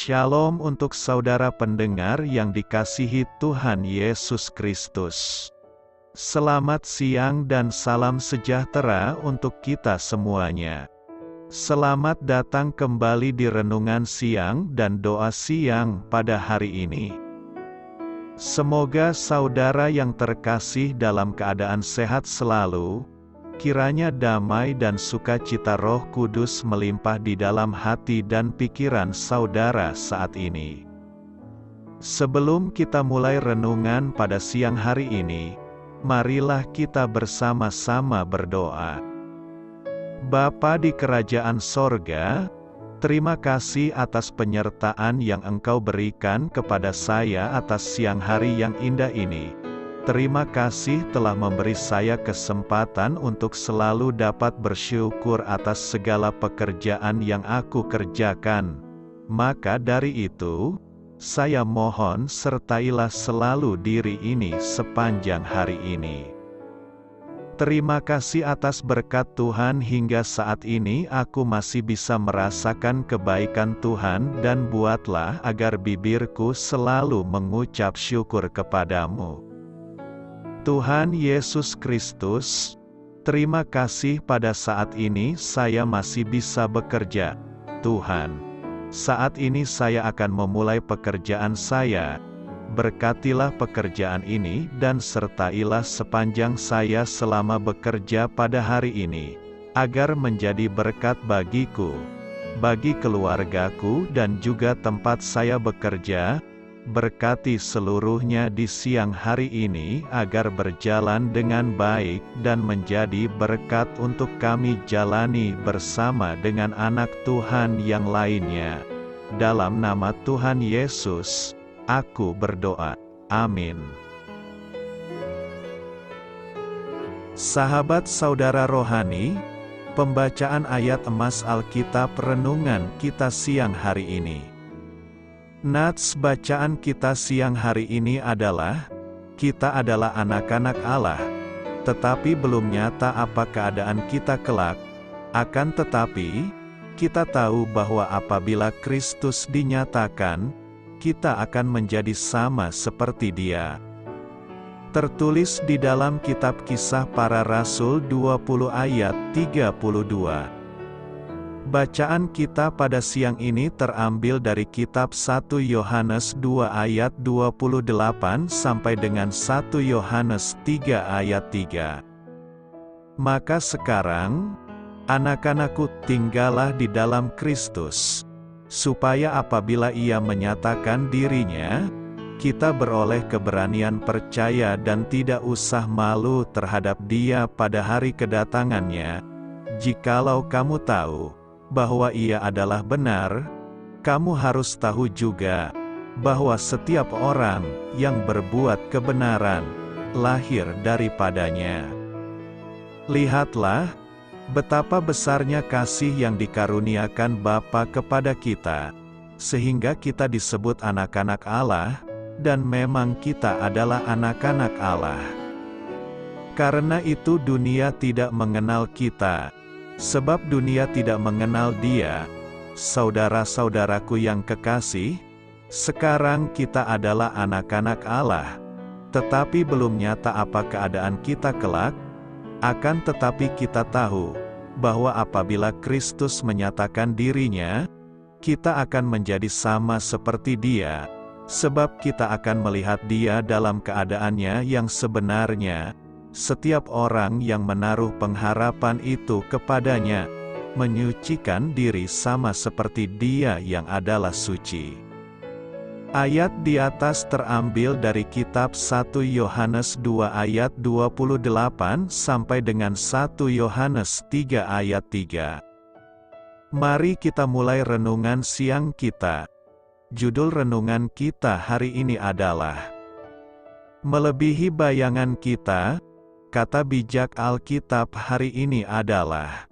Shalom untuk saudara pendengar yang dikasihi Tuhan Yesus Kristus. Selamat siang dan salam sejahtera untuk kita semuanya. Selamat datang kembali di renungan siang dan doa siang pada hari ini. Semoga saudara yang terkasih dalam keadaan sehat selalu. Kiranya damai dan sukacita Roh Kudus melimpah di dalam hati dan pikiran saudara saat ini. Sebelum kita mulai renungan pada siang hari ini, marilah kita bersama-sama berdoa. Bapa di kerajaan sorga, terima kasih atas penyertaan yang Engkau berikan kepada saya atas siang hari yang indah ini. Terima kasih telah memberi saya kesempatan untuk selalu dapat bersyukur atas segala pekerjaan yang aku kerjakan. Maka dari itu, saya mohon sertailah selalu diri ini sepanjang hari ini. Terima kasih atas berkat Tuhan hingga saat ini aku masih bisa merasakan kebaikan Tuhan dan buatlah agar bibirku selalu mengucap syukur kepadamu. Tuhan Yesus Kristus, terima kasih pada saat ini saya masih bisa bekerja. Tuhan, saat ini saya akan memulai pekerjaan saya. Berkatilah pekerjaan ini dan sertailah sepanjang saya selama bekerja pada hari ini, agar menjadi berkat bagiku, bagi keluargaku dan juga tempat saya bekerja. Berkati seluruhnya di siang hari ini agar berjalan dengan baik dan menjadi berkat untuk kami jalani bersama dengan anak Tuhan yang lainnya. Dalam nama Tuhan Yesus, aku berdoa. Amin. Sahabat saudara rohani, pembacaan ayat emas Alkitab renungan kita siang hari ini. Nats bacaan kita siang hari ini adalah, kita adalah anak-anak Allah, tetapi belum nyata apa keadaan kita kelak. Akan tetapi, kita tahu bahwa apabila Kristus dinyatakan, kita akan menjadi sama seperti Dia. Tertulis di dalam kitab Kisah Para Rasul 20 ayat 32. Bacaan kita pada siang ini terambil dari kitab 1 Yohanes 2 ayat 28 sampai dengan 1 Yohanes 3 ayat 3. Maka sekarang, anak-anakku, tinggallah di dalam Kristus, supaya apabila Ia menyatakan dirinya, kita beroleh keberanian percaya dan tidak usah malu terhadap Dia pada hari kedatangannya. Jikalau kamu tahu bahwa Ia adalah benar, kamu harus tahu juga bahwa setiap orang yang berbuat kebenaran lahir daripadanya. Lihatlah betapa besarnya kasih yang dikaruniakan Bapa kepada kita, sehingga kita disebut anak-anak Allah, dan memang kita adalah anak-anak Allah. Karena itu dunia tidak mengenal kita, sebab dunia tidak mengenal Dia. Saudara-saudaraku yang kekasih, sekarang kita adalah anak-anak Allah, tetapi belum nyata apa keadaan kita kelak. Akan tetapi kita tahu bahwa apabila Kristus menyatakan dirinya, kita akan menjadi sama seperti Dia, sebab kita akan melihat Dia dalam keadaannya yang sebenarnya. Setiap orang yang menaruh pengharapan itu kepadanya, menyucikan diri sama seperti Dia yang adalah suci. Ayat di atas terambil dari kitab 1 Yohanes 2 ayat 28 sampai dengan 1 Yohanes 3 ayat 3. Mari kita mulai renungan siang kita. Judul renungan kita hari ini adalah Melebihi Bayangan Kita. Kata bijak Alkitab hari ini adalah,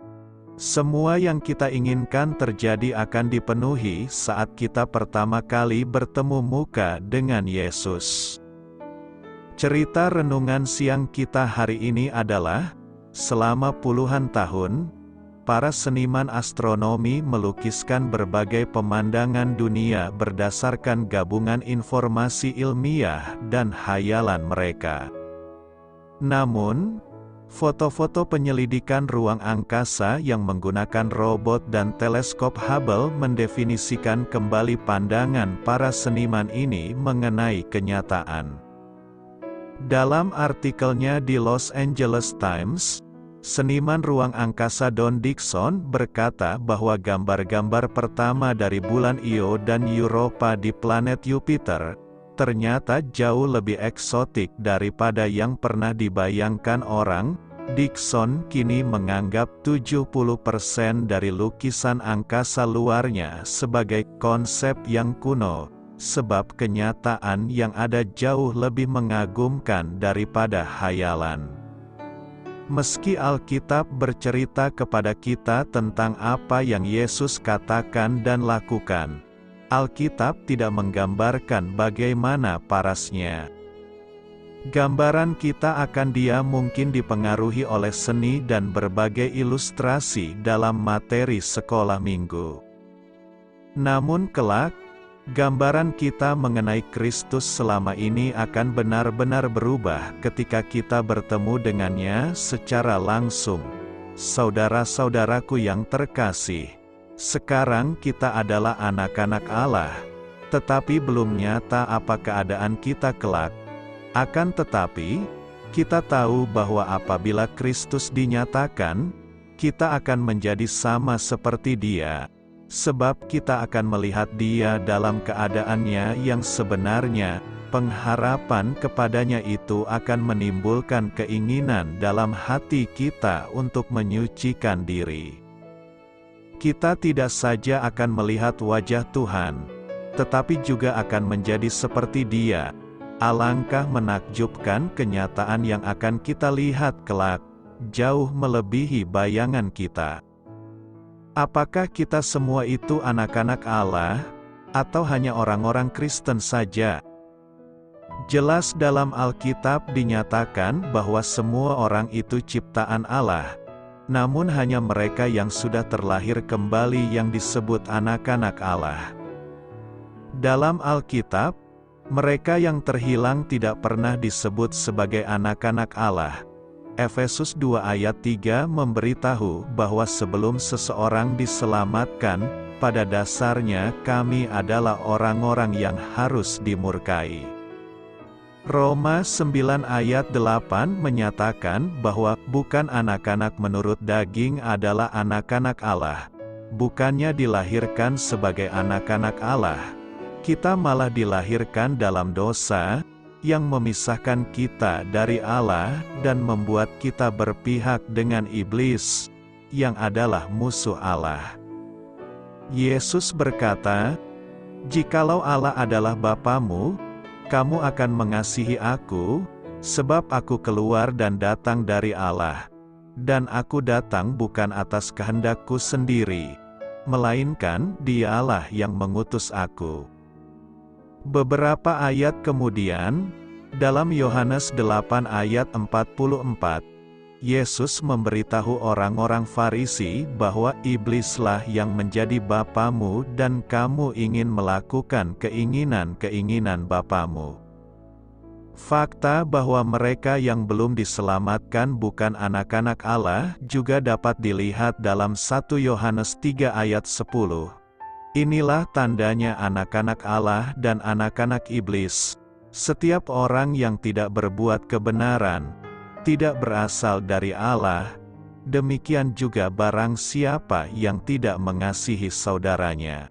semua yang kita inginkan terjadi akan dipenuhi saat kita pertama kali bertemu muka dengan Yesus. Cerita renungan siang kita hari ini adalah, selama puluhan tahun, para seniman astronomi melukiskan berbagai pemandangan dunia berdasarkan gabungan informasi ilmiah dan khayalan mereka. Namun, foto-foto penyelidikan ruang angkasa yang menggunakan robot dan teleskop Hubble mendefinisikan kembali pandangan para seniman ini mengenai kenyataan. Dalam artikelnya di Los Angeles Times, seniman ruang angkasa Don Dixon berkata bahwa gambar-gambar pertama dari bulan Io dan Europa di planet Jupiter ternyata jauh lebih eksotik daripada yang pernah dibayangkan orang. Dixon kini menganggap 70% dari lukisan angkasa luarnya sebagai konsep yang kuno, sebab kenyataan yang ada jauh lebih mengagumkan daripada khayalan. Meski Alkitab bercerita kepada kita tentang apa yang Yesus katakan dan lakukan, Alkitab tidak menggambarkan bagaimana parasnya. Gambaran kita akan Dia mungkin dipengaruhi oleh seni dan berbagai ilustrasi dalam materi sekolah minggu. Namun kelak, gambaran kita mengenai Kristus selama ini akan benar-benar berubah ketika kita bertemu dengannya secara langsung. Saudara-saudaraku yang terkasih, sekarang kita adalah anak-anak Allah, tetapi belum nyata apa keadaan kita kelak. Akan tetapi, kita tahu bahwa apabila Kristus dinyatakan, kita akan menjadi sama seperti Dia. Sebab kita akan melihat Dia dalam keadaannya yang sebenarnya. Pengharapan kepadanya itu akan menimbulkan keinginan dalam hati kita untuk menyucikan diri. Kita tidak saja akan melihat wajah Tuhan, tetapi juga akan menjadi seperti Dia. Alangkah menakjubkan kenyataan yang akan kita lihat kelak, jauh melebihi bayangan kita. Apakah kita semua itu anak-anak Allah, atau hanya orang-orang Kristen saja? Jelas dalam Alkitab dinyatakan bahwa semua orang itu ciptaan Allah, namun hanya mereka yang sudah terlahir kembali yang disebut anak-anak Allah. Dalam Alkitab, mereka yang terhilang tidak pernah disebut sebagai anak-anak Allah. Efesus 2 ayat 3 memberitahu bahwa sebelum seseorang diselamatkan, pada dasarnya kami adalah orang-orang yang harus dimurkai. Roma 9 ayat 8 menyatakan bahwa bukan anak-anak menurut daging adalah anak-anak Allah. Bukannya dilahirkan sebagai anak-anak Allah. Kita malah dilahirkan dalam dosa, yang memisahkan kita dari Allah dan membuat kita berpihak dengan iblis, yang adalah musuh Allah. Yesus berkata, "Jikalau Allah adalah Bapamu, kamu akan mengasihi aku, sebab aku keluar dan datang dari Allah. Dan aku datang bukan atas kehendakku sendiri, melainkan Dialah yang mengutus aku." Beberapa ayat kemudian, dalam Yohanes 8 ayat 44, Yesus memberitahu orang-orang Farisi bahwa iblislah yang menjadi bapamu dan kamu ingin melakukan keinginan-keinginan bapamu. Fakta bahwa mereka yang belum diselamatkan bukan anak-anak Allah juga dapat dilihat dalam 1 Yohanes 3 ayat 10. Inilah tandanya anak-anak Allah dan anak-anak iblis. Setiap orang yang tidak berbuat kebenaran, tidak berasal dari Allah, demikian juga barang siapa yang tidak mengasihi saudaranya.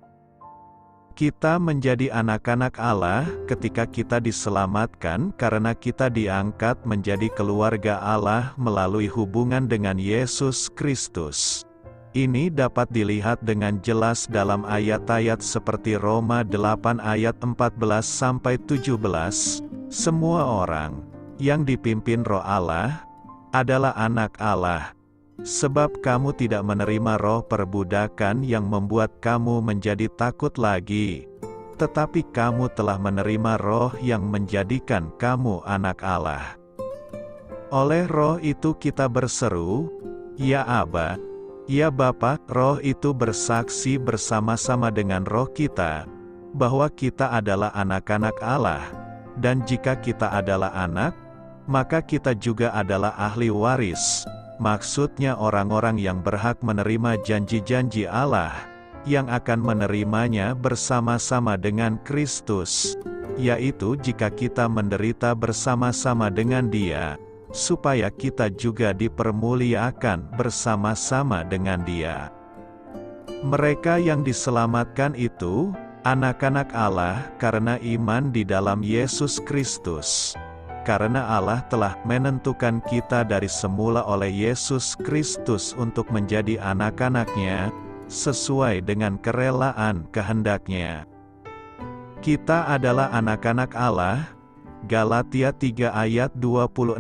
Kita menjadi anak-anak Allah ketika kita diselamatkan karena kita diangkat menjadi keluarga Allah melalui hubungan dengan Yesus Kristus. Ini dapat dilihat dengan jelas dalam ayat-ayat seperti Roma 8 ayat 14-17. Semua orang yang dipimpin Roh Allah adalah anak Allah. Sebab kamu tidak menerima roh perbudakan yang membuat kamu menjadi takut lagi, tetapi kamu telah menerima roh yang menjadikan kamu anak Allah. Oleh roh itu kita berseru, "Ya Aba, Ya Bapa, Roh itu bersaksi bersama-sama dengan roh kita, bahwa kita adalah anak-anak Allah, dan jika kita adalah anak, maka kita juga adalah ahli waris, maksudnya orang-orang yang berhak menerima janji-janji Allah, yang akan menerimanya bersama-sama dengan Kristus, yaitu jika kita menderita bersama-sama dengan Dia, supaya kita juga dipermuliakan bersama-sama dengan Dia. Mereka yang diselamatkan itu, anak-anak Allah karena iman di dalam Yesus Kristus. Karena Allah telah menentukan kita dari semula oleh Yesus Kristus untuk menjadi anak-anak-Nya, sesuai dengan kerelaan kehendak-Nya. Kita adalah anak-anak Allah, Galatia 3 ayat 26.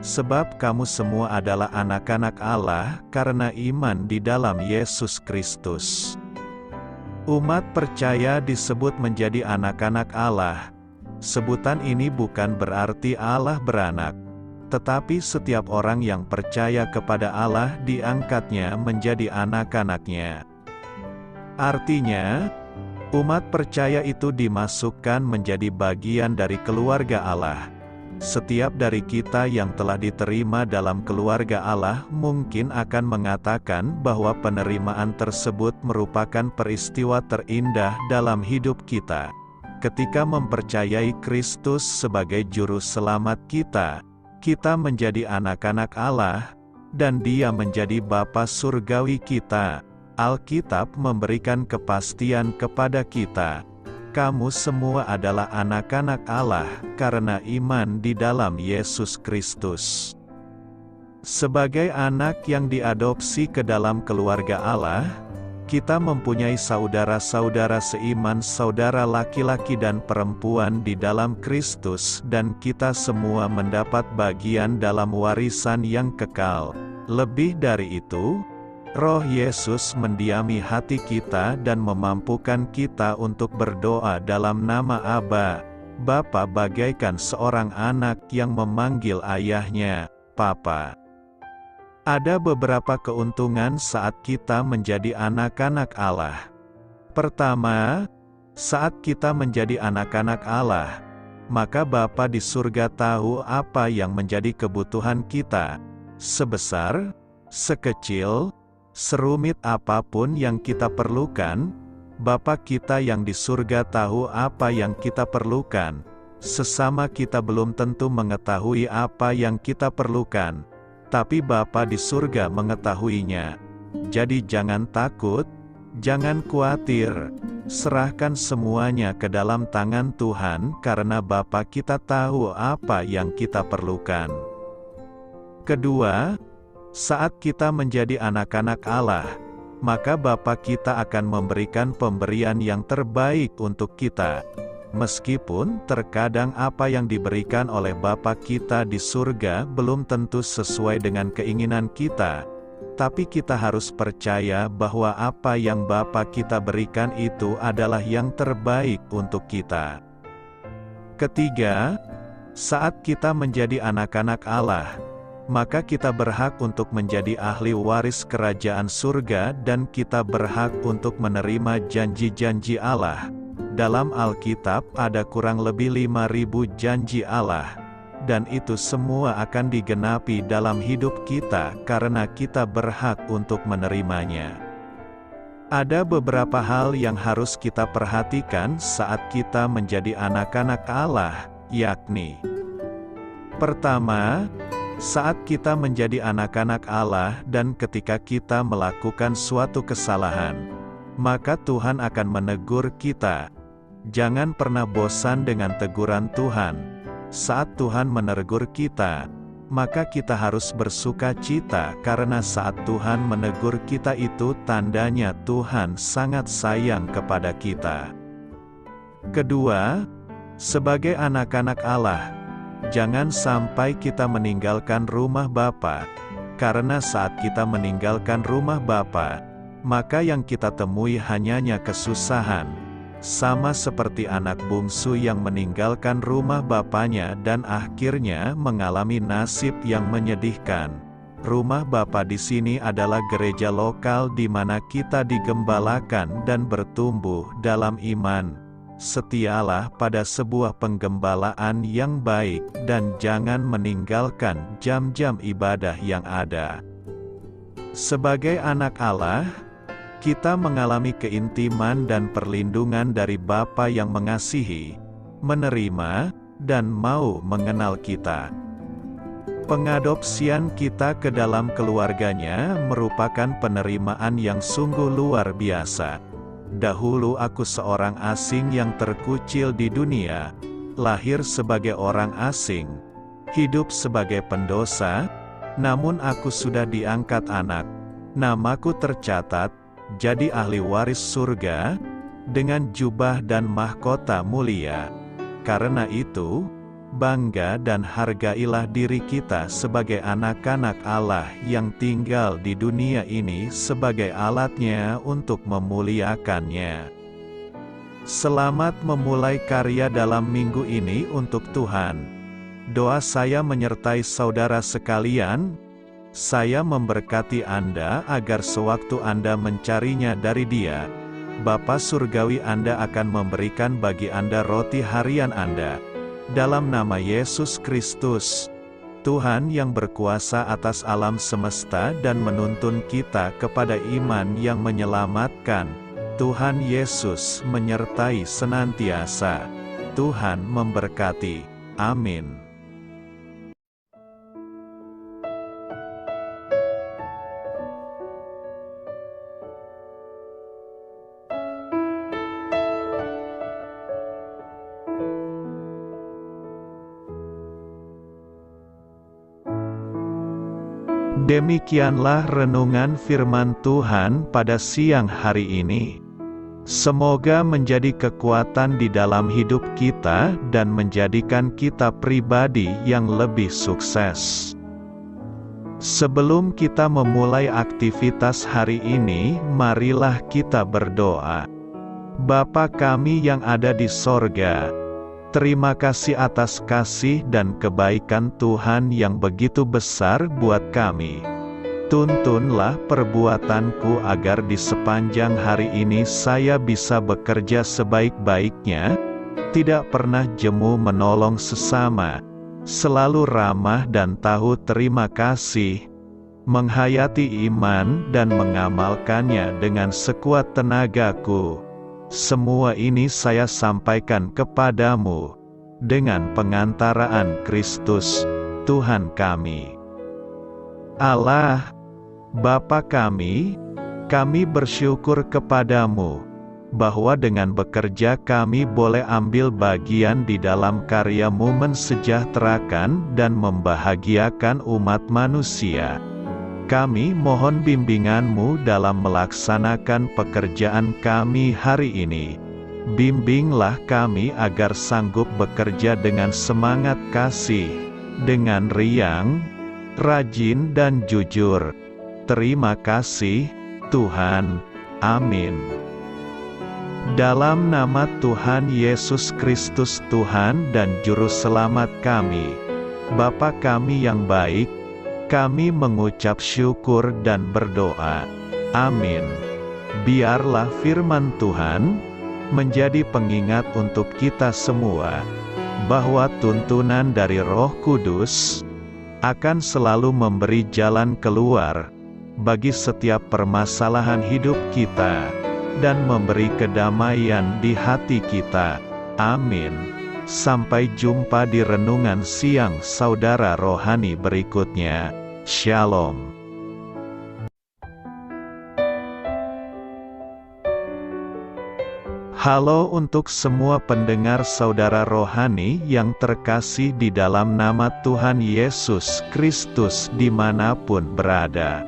Sebab kamu semua adalah anak-anak Allah karena iman di dalam Yesus Kristus. Umat percaya disebut menjadi anak-anak Allah. Sebutan ini bukan berarti Allah beranak, tetapi setiap orang yang percaya kepada Allah diangkatnya menjadi anak-anak-Nya. Artinya, umat percaya itu dimasukkan menjadi bagian dari keluarga Allah. Setiap dari kita yang telah diterima dalam keluarga Allah mungkin akan mengatakan bahwa penerimaan tersebut merupakan peristiwa terindah dalam hidup kita. Ketika mempercayai Kristus sebagai juru selamat kita, kita menjadi anak-anak Allah, dan Dia menjadi Bapa surgawi kita. Alkitab memberikan kepastian kepada kita. Kamu semua adalah anak-anak Allah, karena iman di dalam Yesus Kristus. Sebagai anak yang diadopsi ke dalam keluarga Allah, kita mempunyai saudara-saudara seiman, saudara laki-laki dan perempuan di dalam Kristus, dan kita semua mendapat bagian dalam warisan yang kekal. Lebih dari itu, Roh Yesus mendiami hati kita dan memampukan kita untuk berdoa dalam nama Aba, Bapa, bagaikan seorang anak yang memanggil ayahnya, Papa. Ada beberapa keuntungan saat kita menjadi anak-anak Allah. Pertama, saat kita menjadi anak-anak Allah, maka Bapa di surga tahu apa yang menjadi kebutuhan kita. Sebesar, sekecil, serumit apapun yang kita perlukan, Bapa kita yang di surga tahu apa yang kita perlukan. Sesama kita belum tentu mengetahui apa yang kita perlukan, tapi Bapa di surga mengetahuinya. Jadi jangan takut, jangan khawatir, serahkan semuanya ke dalam tangan Tuhan karena Bapa kita tahu apa yang kita perlukan. Kedua, saat kita menjadi anak-anak Allah, maka Bapa kita akan memberikan pemberian yang terbaik untuk kita. Meskipun terkadang apa yang diberikan oleh Bapa kita di surga belum tentu sesuai dengan keinginan kita, tapi kita harus percaya bahwa apa yang Bapa kita berikan itu adalah yang terbaik untuk kita. Ketiga, saat kita menjadi anak-anak Allah, maka kita berhak untuk menjadi ahli waris kerajaan surga dan kita berhak untuk menerima janji-janji Allah. Dalam Alkitab ada kurang lebih 5.000 janji Allah, dan itu semua akan digenapi dalam hidup kita karena kita berhak untuk menerimanya. Ada beberapa hal yang harus kita perhatikan saat kita menjadi anak-anak Allah, yakni: pertama, saat kita menjadi anak-anak Allah dan ketika kita melakukan suatu kesalahan, maka Tuhan akan menegur kita. Jangan pernah bosan dengan teguran Tuhan. Saat Tuhan menegur kita, maka kita harus bersuka cita karena saat Tuhan menegur kita itu tandanya Tuhan sangat sayang kepada kita. Kedua, sebagai anak-anak Allah, jangan sampai kita meninggalkan rumah Bapa, karena saat kita meninggalkan rumah Bapa, maka yang kita temui hanya kesusahan. Sama seperti anak bungsu yang meninggalkan rumah bapaknya dan akhirnya mengalami nasib yang menyedihkan. Rumah Bapa di sini adalah gereja lokal di mana kita digembalakan dan bertumbuh dalam iman. Setialah pada sebuah penggembalaan yang baik dan jangan meninggalkan jam-jam ibadah yang ada. Sebagai anak Allah, kita mengalami keintiman dan perlindungan dari Bapa yang mengasihi, menerima, dan mau mengenal kita. Pengadopsian kita ke dalam keluarganya merupakan penerimaan yang sungguh luar biasa. Dahulu aku seorang asing yang terkucil di dunia, lahir sebagai orang asing, hidup sebagai pendosa, namun aku sudah diangkat anak. Namaku tercatat, jadi ahli waris surga, dengan jubah dan mahkota mulia. Karena itu, bangga dan hargailah diri kita sebagai anak-anak Allah yang tinggal di dunia ini sebagai alatnya untuk memuliakannya. Selamat memulai karya dalam minggu ini untuk Tuhan. Doa saya menyertai saudara sekalian. Saya memberkati Anda agar sewaktu Anda mencarinya dari Dia, Bapa Surgawi Anda akan memberikan bagi Anda roti harian Anda. Dalam nama Yesus Kristus, Tuhan yang berkuasa atas alam semesta dan menuntun kita kepada iman yang menyelamatkan, Tuhan Yesus menyertai senantiasa. Tuhan memberkati. Amin. Demikianlah renungan firman Tuhan pada siang hari ini. Semoga menjadi kekuatan di dalam hidup kita dan menjadikan kita pribadi yang lebih sukses. Sebelum kita memulai aktivitas hari ini, marilah kita berdoa. Bapa kami yang ada di sorga, terima kasih atas kasih dan kebaikan Tuhan yang begitu besar buat kami. Tuntunlah perbuatanku agar di sepanjang hari ini saya bisa bekerja sebaik-baiknya, tidak pernah jemu menolong sesama, selalu ramah dan tahu terima kasih, menghayati iman dan mengamalkannya dengan sekuat tenagaku. Semua ini saya sampaikan kepadamu, dengan pengantaraan Kristus, Tuhan kami. Allah, Bapa kami bersyukur kepadamu, bahwa dengan bekerja kami boleh ambil bagian di dalam karya-Mu mensejahterakan dan membahagiakan umat manusia. Kami mohon bimbingan-Mu dalam melaksanakan pekerjaan kami hari ini. Bimbinglah kami agar sanggup bekerja dengan semangat kasih, dengan riang, rajin dan jujur. Terima kasih, Tuhan. Amin. Dalam nama Tuhan Yesus Kristus Tuhan dan Juru Selamat kami, Bapa kami yang baik, kami mengucap syukur dan berdoa. Amin. Biarlah firman Tuhan menjadi pengingat untuk kita semua, bahwa tuntunan dari Roh Kudus akan selalu memberi jalan keluar bagi setiap permasalahan hidup kita, dan memberi kedamaian di hati kita. Amin. Sampai jumpa di renungan siang saudara rohani berikutnya. Shalom. Halo untuk semua pendengar saudara rohani yang terkasih di dalam nama Tuhan Yesus Kristus dimanapun berada.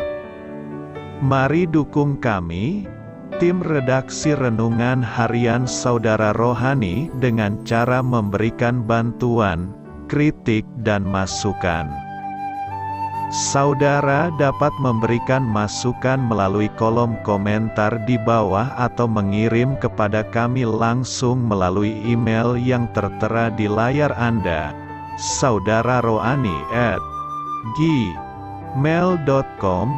Mari dukung kami, tim redaksi Renungan Harian Saudara Rohani dengan cara memberikan bantuan, kritik dan masukan. Saudara dapat memberikan masukan melalui kolom komentar di bawah atau mengirim kepada kami langsung melalui email yang tertera di layar Anda, saudararohani@gmail.com. gmail.com.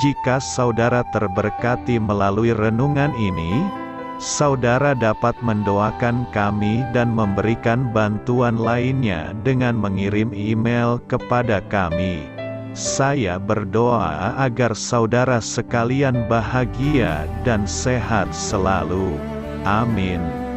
Jika saudara terberkati melalui renungan ini, saudara dapat mendoakan kami dan memberikan bantuan lainnya dengan mengirim email kepada kami. Saya berdoa agar saudara sekalian bahagia dan sehat selalu. Amin.